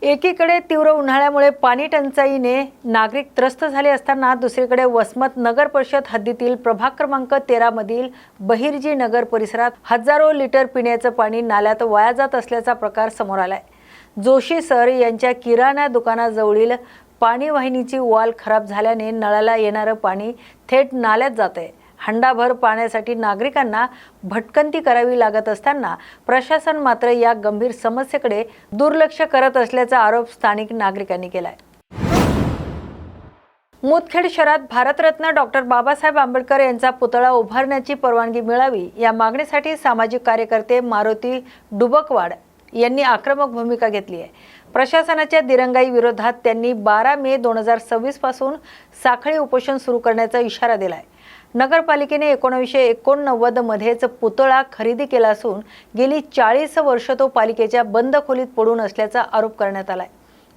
एकीकडे तीव्र उन्हाळ्यामुळे पाणी टंचाईने नागरिक त्रस्त झाले असताना दुसरीकडे वसमत नगर परिषद हद्दीतील प्रभाग क्रमांक 13 मधील बहिर्जी नगर परिसरात हजारो लिटर पिण्याचं पाणी नाल्यात वाया जात असल्याचा प्रकार समोर आलाय। जोशी सर यांच्या किराणा दुकानाजवळील पाणी वाहिनीची वॉल खराब झाल्याने नळाला येणारं पाणी थेट नाल्यात जातंय। हंडाभर पाण्यासाठी नागरिकांना भटकंती करावी लागत असताना प्रशासन मात्र या गंभीर समस्येकडे दुर्लक्ष करत असल्याचा आरोप स्थानिक नागरिकांनी केलाय। मुदखेड शहरात भारतरत्न डॉक्टर बाबासाहेब आंबेडकर यांचा पुतळा उभारण्याची परवानगी मिळावी या मागणीसाठी सामाजिक कार्यकर्ते मारुती डुबकवाड यांनी आक्रमक भूमिका घेतली आहे। प्रशासनाच्या दिरंगाई विरोधात त्यांनी 12 मे 2026 पासून साखळी उपोषण सुरू करण्याचा इशारा दिलाय। नगरपालिकेने 1989 मध्येच पुतळा खरेदी केला असून गेली 40 वर्ष तो पालिकेच्या बंद खोलीत पडून असल्याचा आरोप करण्यात आलाय।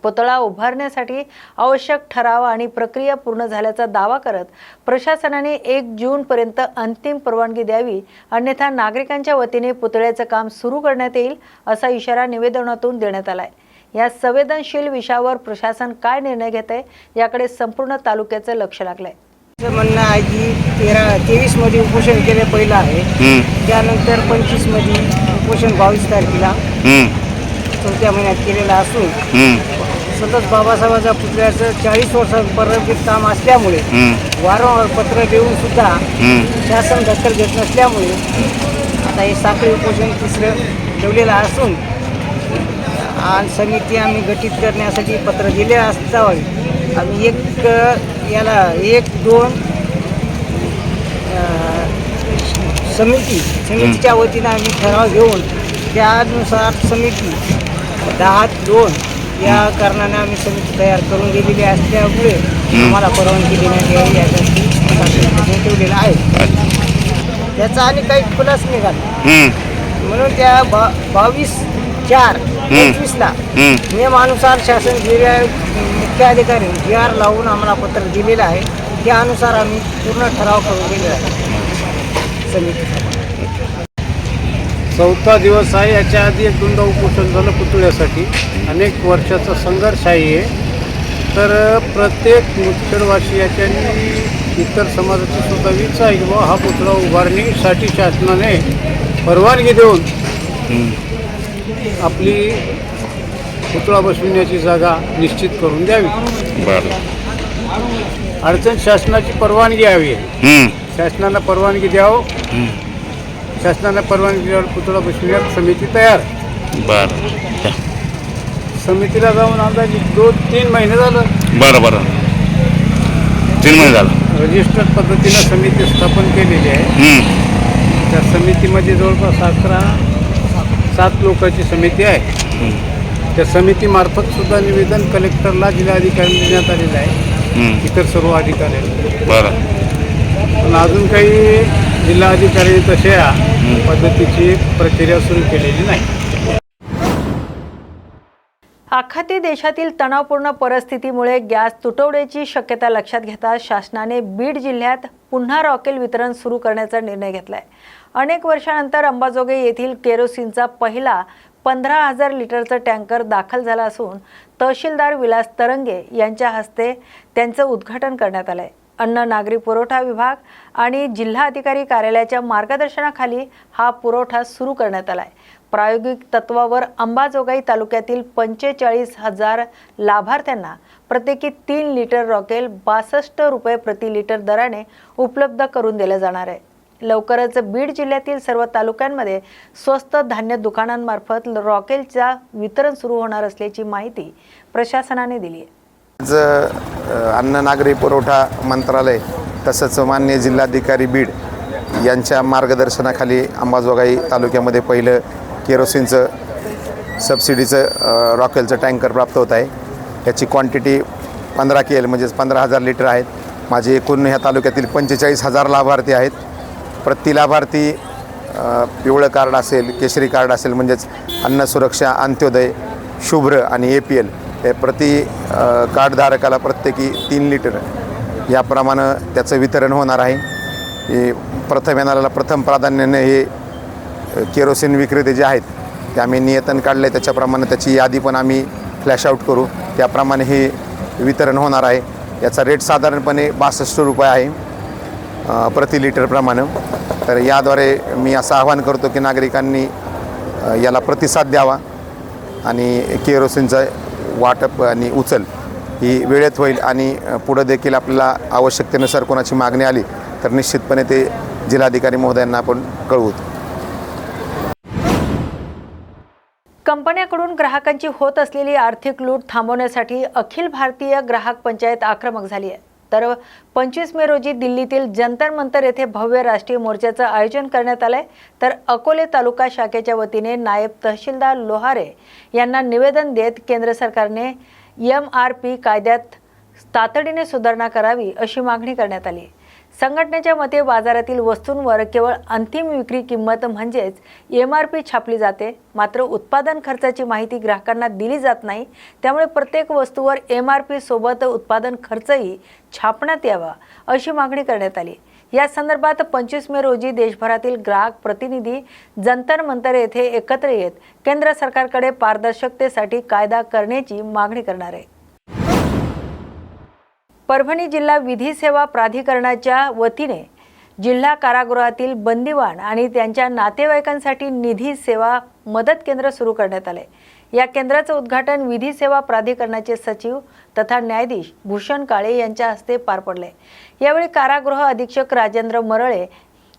पुतळा उभारण्यासाठी आवश्यक ठराव आणि प्रक्रिया पूर्ण झाल्याचा दावा करत प्रशासनाने 1 जून पर्यंत अंतिम परवानगी द्यावी, अन्यथा नागरिकांच्या वतीने पुतळ्याचं काम सुरू करण्यात येईल असा इशारा निवेदनातून देण्यात आलाय। या संवेदनशील विषयावर प्रशासन काय निर्णय घेतंय याकडे संपूर्ण तालुक्याचं लक्ष लागलंय। म्हणणं आहे की 23 मध्ये उपोषण केले पहिलं आहे, त्यानंतर 25 मध्ये उपोषण 22 तारखेला चौथ्या महिन्यात केलेलं असून सतत बाबासाहेबांच्या पुतळ्याचं 40 वर्षांपर्यंत काम असल्यामुळे वारंवार पत्र देऊन सुद्धा शासन दखल घेत नसल्यामुळे आता हे साखळी उपोषण तिसरं ठेवलेलं असून आणि समिती आम्ही गठीत करण्यासाठी पत्र दिले असताना आम्ही एक-दोन समितीच्या वतीनं आम्ही ठराव घेऊन त्यानुसार समिती 10-2 या कारणाने आम्ही समिती तयार करून दिलेली असल्यामुळे आम्हाला परवानगी देण्यात यावी यासाठी ठेवलेलं आहे। त्याचा आणि काही खुलास निघाला म्हणून त्या 22/4/25ला नियमानुसार शासन मुख्य अधिकारी GR लावून आम्हाला पत्र दिलेलं आहे। त्यानुसार आम्ही पूर्ण ठराव करून दिलेला आहे समितीचा। चौथा दिवस आहे। याच्या आधी एक दोनदा उपोषण झालं पुतळ्यासाठी। अनेक वर्षाचा संघर्ष आहे। तर प्रत्येक मुदखेडवासियाच्यांनी इतर समाजाची सुद्धा इच्छा आहे की हा पुतळा उभारणीसाठी शासनाने परवानगी देऊन आपली पुतळा बसविण्याची जागा निश्चित करून द्यावी। अडचण शासनाची परवानगी हवी आहे। शासनाला परवानगी द्यावं। शासनाला परवानगी दिल्यावर पुतळा बसविण्यात समिती तयार। समितीला जाऊन अंदाजे 2-3 महिने झालं। 3 महिने झालं। रजिस्टर्ड पद्धतीनं समिती स्थापन केलेली आहे। त्या समितीमध्ये जवळपास 7 लोकांची समिती आहे। त्या समितीमार्फत सुद्धा निवेदन कलेक्टरला जिल्हाधिकारी देण्यात आलेलं आहे, इतर सर्व अधिकाऱ्यांना। पण अजून काही जिल्हाधिकारी तशा पद्धतीची प्रक्रिया सुरू केलेली नाही। आखाती देशातील तणावपूर्ण परिस्थितीमुळे गॅस तुटवड्याची शक्यता लक्षात घेता शासनाने बीड जिल्ह्यात पुन्हा रॉकेल वितरण सुरू करण्याचा निर्णय घेतलाय। अनेक वर्षांनंतर अंबाजोगाई येथील केरोसिनचा पहिला 15,000 लिटरचा टँकर दाखल झाला असून तहसीलदार विलास तरंगे यांच्या हस्ते त्यांचं उद्घाटन करण्यात आलंय। अन्न नागरी पुरवठा विभाग आणि जिल्हाधिकारी कार्यालयाच्या मार्गदर्शनाखाली हा पुरवठा सुरू करण्यात आलाय। प्रायोगिक तत्वावर अंबाजोगाई तालुक्यातील 45,000 लाभार्थ्यांना प्रत्येकी 3 लिटर रॉकेल 62 रुपये प्रति लिटर दराने उपलब्ध करून दिले जाणार आहे। लवकरच बीड जिल्ह्यातील सर्व तालुक्यांमध्ये स्वस्त धान्य दुकानांमार्फत रॉकेलचा वितरण सुरू होणार असल्याची माहिती प्रशासनाने दिली आहे। आज अन्न नागरी पुरवठा मंत्रालय तसंच माननीय जिल्हाधिकारी बीड यांच्या मार्गदर्शनाखाली अंबाजोगाई तालुक्यामध्ये पहिलं केरोसिनचं सबसिडीचं रॉकेलचं टँकर प्राप्त होत आहे। याची क्वांटिटी 15 KL म्हणजेच 15,000 लिटर आहेत। माझे एकूण ह्या तालुक्यातील 45,000 लाभार्थी आहेत। प्रति लाभार्थी पिवळं कार्ड असेल, केशरी कार्ड असेल म्हणजेच अन्न सुरक्षा, अंत्योदय, शुभ्र आणि APL हे प्रति कार्डधारकाला प्रत्येकी 3 लिटर याप्रमाणे त्याचं वितरण होणार आहे। प्रथम येणाऱ्याला प्रथम प्राधान्याने हे केरोसिन विक्रेते जे आहेत ते आम्ही नियतन काढले, त्याच्याप्रमाणे त्याची यादी पण आम्ही फ्लॅश आऊट करू, त्याप्रमाणे हे वितरण होणार आहे. याचा रेट साधारणपणे 62 रुपये आहे प्रति लिटरप्रमाणे. तर याद्वारे मी असं आवाहन करतो की नागरिकांनी याला प्रतिसाद द्यावा आणि केरोसिनचं वाटप आणि उचल ही वेळेत होईल आणि पुढं देखील आपल्याला आवश्यकतेनुसार कोणाची मागणी आली तर निश्चितपणे ते जिल्हाधिकारी महोदयांना आपण कळवू. कंपन्याकडून ग्राहकांची होत असलेली आर्थिक लूट थांबवण्यासाठी अखिल भारतीय ग्राहक पंचायत आक्रमक झाली आहे. तर 25 मे रोजी दिल्लीतील जंतर मंतर येथे भव्य राष्ट्रीय मोर्चाचं आयोजन करण्यात आलंय. तर अकोले तालुका शाखेच्या वतीने नायब तहसीलदार लोहारे यांना निवेदन देत केंद्र सरकारने MRP कायद्यात तातडीने सुधारणा करावी अशी मागणी करण्यात आली. संघटनेच्या मते बाजारातील वस्तूंवर केवळ अंतिम विक्री किंमत म्हणजेच MRP छापली जाते, मात्र उत्पादन खर्चाची माहिती ग्राहकांना दिली जात नाही. त्यामुळे प्रत्येक वस्तूवर MRP सोबत उत्पादन खर्चही छापण्यात यावा अशी मागणी करण्यात आली. या संदर्भात 25 मे रोजी देशभरातील ग्राहक प्रतिनिधी जंतर मंतर येथे एकत्र येत केंद्र सरकारकडे पारदर्शकतेसाठी कायदा करण्याची मागणी करणार आहे. परभणी जिल्हा विधी सेवा प्राधिकरणाच्या वतीने जिल्हा कारागृहातील बंदिवान आणि त्यांच्या नातेवाईकांसाठी निधी सेवा मदत केंद्र सुरू करण्यात आले. या केंद्राचं उद्घाटन विधी सेवा प्राधिकरणाचे सचिव तथा न्यायाधीश भूषण काळे यांच्या हस्ते पार पडले. यावेळी कारागृह अधीक्षक राजेंद्र मरळे,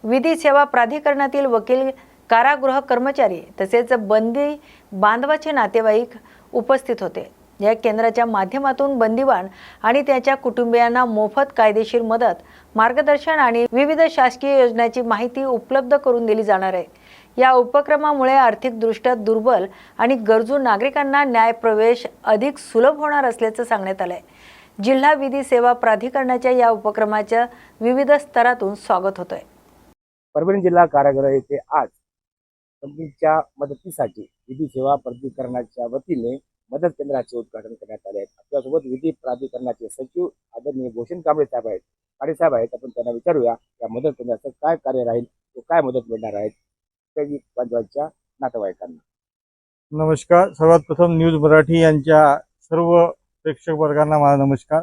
विधी सेवा प्राधिकरणातील वकील, कारागृह कर्मचारी तसेच बंदी बांधवाचे नातेवाईक उपस्थित होते. या केंद्राच्या माध्यमातून बंदिवान आणि त्याच्या कुटुंबियांना मोफत कायदेशीर मदत, मार्गदर्शन आणि विविध शासकीय योजनांची माहिती उपलब्ध करून दिली जाणार आहे. या उपक्रमामुळे आर्थिकदृष्ट्या दुर्बल आणि गरजू नागरिकांना न्याय प्रवेश अधिक सुलभ होणार असल्याचं सांगण्यात आलंय. जिल्हा विधी सेवा प्राधिकरणाच्या या उपक्रमाच्या विविध स्तरातून स्वागत होतंय. परभणी जिल्हा कारागृह येथे आज कंपनीच्या मदतीसाठी विधी सेवा प्राधिकरणाच्या वतीने मदत केंद्राचे उद्घाटन करण्यात आले आहे. आपल्यासोबत विधी प्राधिकरणाचे सचिव आदरणीय भूषण कांबळे साहेब आहेत, काळेसाहेब आहेत. आपण त्यांना विचारूया या मदत केंद्राचं काय कार्य राहील, तो काय मदत मिळणार आहे बांधवांच्या नातेवाईकांना. नमस्कार. सर्वात प्रथम न्यूज मराठी यांच्या सर्व प्रेक्षक वर्गांना माझा नमस्कार.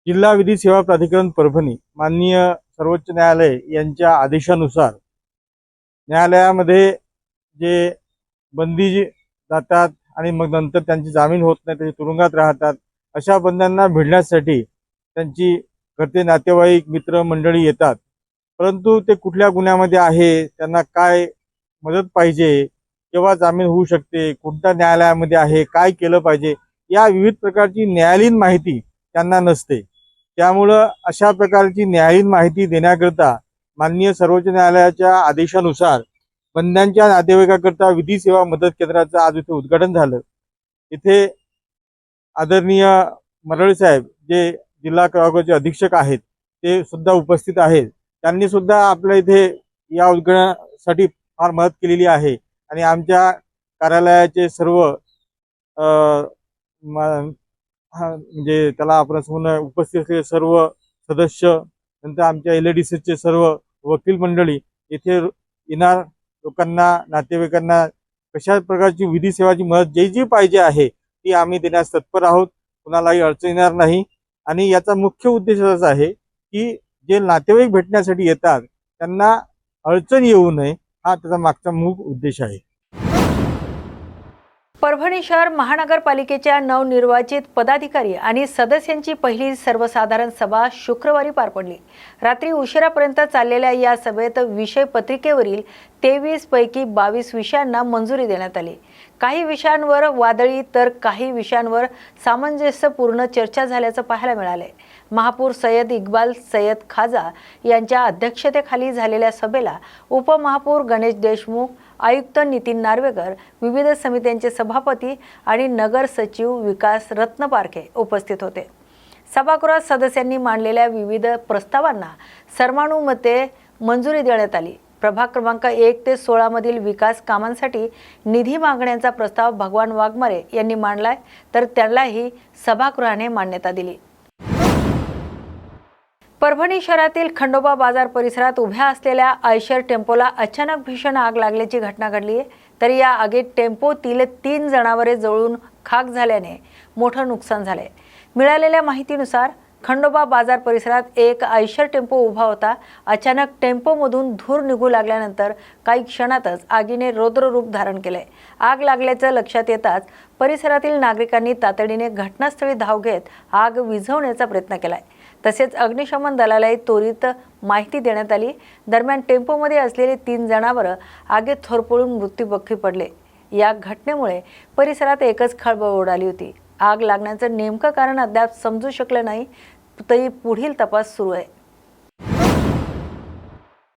जिल्हा विधी सेवा प्राधिकरण परभणी माननीय सर्वोच्च न्यायालय यांच्या आदेशानुसार न्यायालयामध्ये जे बंदी जातात आणि मग नंतर त्यांची जामीन होत नाही, ते तुरुंगात राहतात, अशा बंद्यांना भिडण्यासाठी त्यांची घरचे नातेवाईक मित्र मंडळी येतात. परंतु ते कुठल्या गुन्ह्यामध्ये आहे, त्यांना काय मदत पाहिजे, केव्हा जामीन होऊ शकते, कोणत्या न्यायालयामध्ये आहे, काय केलं पाहिजे, या विविध प्रकारची न्यायालयीन माहिती त्यांना नसते. त्यामुळं अशा प्रकारची न्यायालयीन माहिती देण्याकरता माननीय सर्वोच्च न्यायालयाच्या आदेशानुसार बंद्यांच्या नातेवाईकाकरता विधी सेवा मदत केंद्राचं आज इथे उद्घाटन झालं. इथे आदरणीय मरळे साहेब जे जिल्हा कारागृहाचे अधीक्षक आहेत ते सुद्धा उपस्थित आहेत. त्यांनी सुद्धा आपल्या इथे या उद्घाटनासाठी फार मदत केलेली आहे आणि आमच्या कार्यालयाचे सर्व म्हणजे त्याला आपण समोर उपस्थित असलेले सर्व सदस्य, नंतर आमच्या LADCचे सर्व वकील मंडळी येथे येणार लोकांना, नातेवाईकांना कशा प्रकारची विधी सेवाची मदत जी पाहिजे आहे ती आम्ही देण्यास तत्पर आहोत. कुणालाही अडचण येणार नाही. आणि याचा मुख्य उद्देश असा आहे की जे नातेवाईक भेटण्यासाठी येतात त्यांना अडचण येऊ नये, हा त्याचा मागचा मुख्य उद्देश आहे. परभणी शहर महानगरपालिकेच्या नवनिर्वाचित पदाधिकारी आणि सदस्यांची पहिली सर्वसाधारण सभा शुक्रवारी पार पडली. रात्री उशिरापर्यंत चाललेल्या या सभेत विषय पत्रिकेवरील 23 पैकी 22 विषयांना मंजुरी देण्यात आली. काही विषयांवर वादळी तर काही विषयांवर सामंजस्यपूर्ण चर्चा झाल्याचं पाहायला मिळाले. महापौर सय्यद इक्बाल सय्यद खाजा यांच्या अध्यक्षतेखाली झालेल्या सभेला उपमहापौर गणेश देशमुख, आयुक्त नितीन नार्वेकर, विविध समित्यांचे सभापती आणि नगर सचिव विकास रत्नपारखे उपस्थित होते. सभागृहात सदस्यांनी मांडलेल्या विविध प्रस्तावांना सर्वानुमते मंजुरी देण्यात आली. प्रभाग क्रमांक 1 ते 16 मधील विकास कामांसाठी निधी मागण्याचा प्रस्ताव भगवान वाघमारे यांनी मांडलाय, तर त्यालाही सभागृहाने मान्यता दिली. परभणी शहरातील खंडोबा बाजार परिसरात उभ्या असलेल्या आयशर टेम्पोला अचानक भीषण आग लागल्याची घटना घडली आहे. तर या आगीत टेम्पोतील 3 जनावरे जळून खाक झाल्याने मोठं नुकसान झालंय। मिळालेल्या माहितीनुसार खंडोबा बाजार परिसरात एक आयशर टेम्पो उभा होता। अचानक टेम्पोमधून धूर निघू लागल्यानंतर काही क्षणातच आगीने रौद्र रूप धारण केलंय। आग लागल्याचं लक्षात येताच परिसरातील नागरिकांनी तातडीने घटनास्थळी धाव घेत आग विझवण्याचा प्रयत्न केलाय। तसेच अग्निशमन दलालाही त्वरित माहिती देण्यात आली। दरम्यान टेम्पोमध्ये असलेले 3 जनावरं आगीत होरपळून मृत्युमुखी पडले। या घटनेमुळे परिसरात एकच खळबळ उडाली होती। आग लागण्याचं नेमकं कारण अद्याप समजू शकलं नाही, तरी पुढील तपास सुरू आहे।